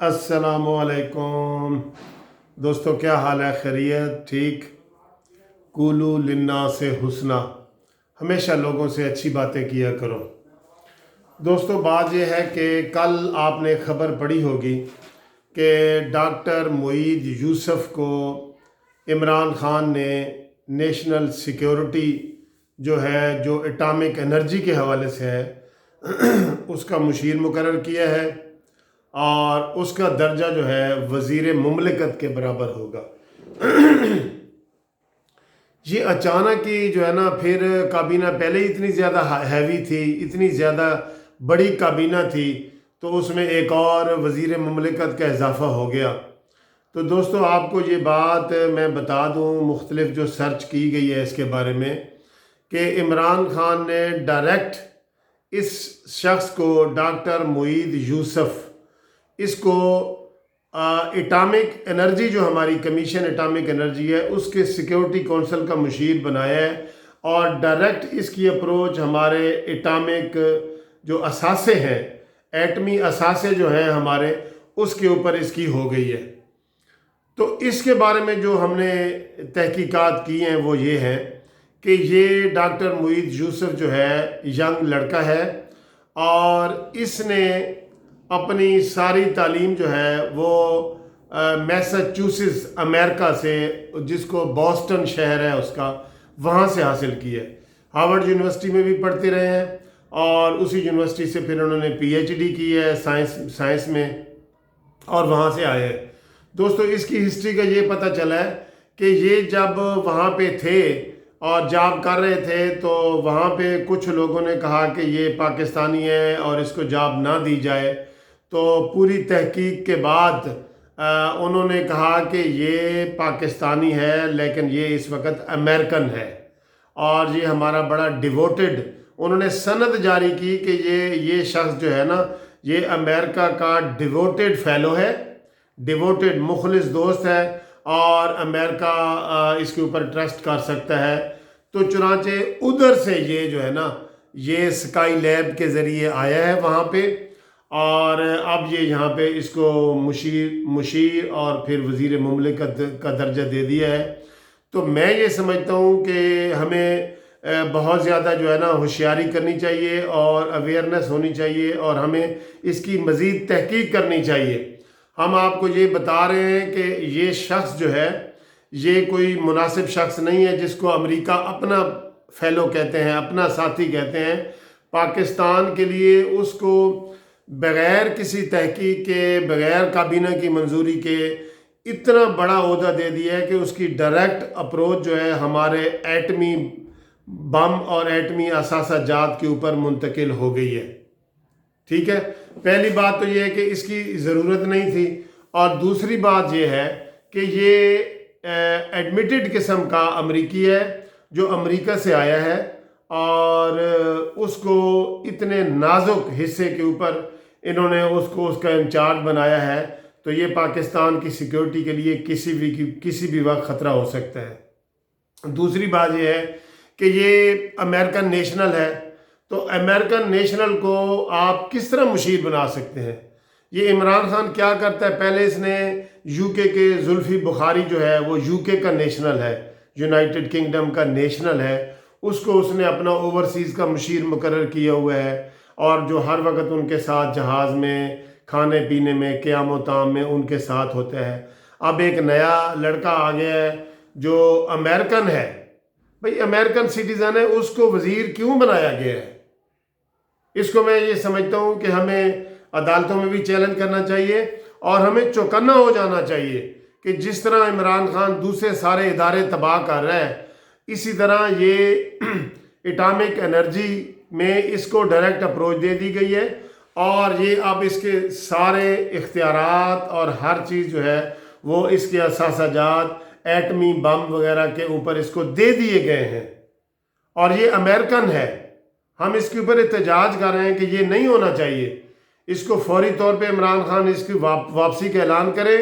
السلام علیکم دوستو، کیا حال ہے؟ خیریت؟ ٹھیک؟ قولوا للناس حسنا، ہمیشہ لوگوں سے اچھی باتیں کیا کرو۔ دوستو، بات یہ ہے کہ کل آپ نے خبر پڑھی ہوگی کہ ڈاکٹر معید یوسف کو عمران خان نے نیشنل سیکیورٹی جو اٹامک انرجی کے حوالے سے ہے اس کا مشیر مقرر کیا ہے، اور اس کا درجہ جو ہے وزیر مملکت کے برابر ہوگا۔ یہ اچانک ہی جو ہے نا، پھر کابینہ پہلے ہی اتنی زیادہ ہیوی تھی، اتنی زیادہ بڑی کابینہ تھی، تو اس میں ایک اور وزیر مملکت کا اضافہ ہو گیا۔ تو دوستو، آپ کو یہ بات میں بتا دوں، مختلف جو سرچ کی گئی ہے اس کے بارے میں، کہ عمران خان نے ڈائریکٹ اس شخص کو، ڈاکٹر معید یوسف، اس کو اٹامک انرجی، جو ہماری کمیشن اٹامک انرجی ہے، اس کے سیکیورٹی کونسل کا مشیر بنایا ہے، اور ڈائریکٹ اس کی اپروچ ہمارے اٹامک جو اثاثے ہیں، ایٹمی اثاثے جو ہیں ہمارے، اس کے اوپر اس کی ہو گئی ہے۔ تو اس کے بارے میں جو ہم نے تحقیقات کی ہیں وہ یہ ہے کہ یہ ڈاکٹر معید یوسف جو ہے ینگ لڑکا ہے، اور اس نے اپنی ساری تعلیم جو ہے وہ میساچوسٹس امریکہ سے، جس کو بوسٹن شہر ہے اس کا، وہاں سے حاصل کی ہے۔ ہارورڈ یونیورسٹی میں بھی پڑھتے رہے ہیں، اور اسی یونیورسٹی سے پھر انہوں نے پی ایچ ڈی کی ہے سائنس میں، اور وہاں سے آئے ہیں۔ دوستو، اس کی ہسٹری کا یہ پتہ چلا ہے کہ یہ جب وہاں پہ تھے اور جاب کر رہے تھے، تو وہاں پہ کچھ لوگوں نے کہا کہ یہ پاکستانی ہے اور اس کو جاب نہ دی جائے، تو پوری تحقیق کے بعد انہوں نے کہا کہ یہ پاکستانی ہے، لیکن یہ اس وقت امریکن ہے، اور یہ ہمارا بڑا ڈیووٹڈ، انہوں نے سند جاری کی کہ یہ شخص جو ہے نا، یہ امریکہ کا ڈیووٹڈ فیلو ہے، ڈیووٹڈ مخلص دوست ہے، اور امریکہ اس کے اوپر ٹرسٹ کر سکتا ہے۔ تو چنانچہ ادھر سے یہ جو ہے نا، یہ سکائی لیب کے ذریعے آیا ہے وہاں پہ، اور اب یہ یہاں پہ اس کو مشیر اور پھر وزیر مملکت کا درجہ دے دیا ہے۔ تو میں یہ سمجھتا ہوں کہ ہمیں بہت زیادہ جو ہے نا ہوشیاری کرنی چاہیے، اور اویئرنیس ہونی چاہیے، اور ہمیں اس کی مزید تحقیق کرنی چاہیے۔ ہم آپ کو یہ بتا رہے ہیں کہ یہ شخص جو ہے، یہ کوئی مناسب شخص نہیں ہے جس کو امریکہ اپنا فیلو کہتے ہیں، اپنا ساتھی کہتے ہیں۔ پاکستان کے لیے اس کو بغیر کسی تحقیق کے، بغیر کابینہ کی منظوری کے اتنا بڑا عہدہ دے دیا ہے کہ اس کی ڈائریکٹ اپروچ جو ہے ہمارے ایٹمی بم اور ایٹمی اثاثہ جات کے اوپر منتقل ہو گئی ہے۔ ٹھیک ہے، پہلی بات تو یہ ہے کہ اس کی ضرورت نہیں تھی، اور دوسری بات یہ ہے کہ یہ ایڈمیٹڈ قسم کا امریکی ہے، جو امریکہ سے آیا ہے، اور اس کو اتنے نازک حصے کے اوپر انہوں نے اس کا انچارج بنایا ہے، تو یہ پاکستان کی سیکیورٹی کے لیے کسی بھی وقت خطرہ ہو سکتا ہے۔ دوسری بات یہ ہے کہ یہ امریکن نیشنل ہے، تو امریکن نیشنل کو آپ کس طرح مشیر بنا سکتے ہیں؟ یہ عمران خان کیا کرتا ہے، پہلے اس نے یو کے زلفی بخاری جو ہے وہ یو کے کا نیشنل ہے، یونائٹڈ کنگڈم کا نیشنل ہے، اس کو اس نے اپنا اوورسیز کا مشیر مقرر کیا ہوا ہے، اور جو ہر وقت ان کے ساتھ جہاز میں، کھانے پینے میں، قیام و طعام میں ان کے ساتھ ہوتا ہے۔ اب ایک نیا لڑکا آ گیا ہے جو امریکن ہے، بھئی امریکن سٹیزن ہے، اس کو وزیر کیوں بنایا گیا ہے؟ اس کو میں یہ سمجھتا ہوں کہ ہمیں عدالتوں میں بھی چیلنج کرنا چاہیے، اور ہمیں چوکنا ہو جانا چاہیے کہ جس طرح عمران خان دوسرے سارے ادارے تباہ کر رہا ہے، اسی طرح یہ اٹامک انرجی میں اس کو ڈائریکٹ اپروچ دے دی گئی ہے، اور یہ اب اس کے سارے اختیارات اور ہر چیز جو ہے وہ اس کے اثاثہ جات، ایٹمی بم وغیرہ کے اوپر اس کو دے دیے گئے ہیں، اور یہ امریکن ہے۔ ہم اس کے اوپر احتجاج کر رہے ہیں کہ یہ نہیں ہونا چاہیے، اس کو فوری طور پہ عمران خان اس کی واپسی کا اعلان کرے،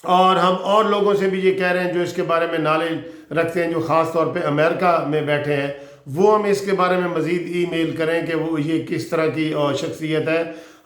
اور ہم اور لوگوں سے بھی یہ کہہ رہے ہیں جو اس کے بارے میں نالج رکھتے ہیں، جو خاص طور پہ امریکہ میں بیٹھے ہیں، وہ ہم اس کے بارے میں مزید ای میل کریں کہ وہ یہ کس طرح کی شخصیت ہے،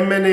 MNA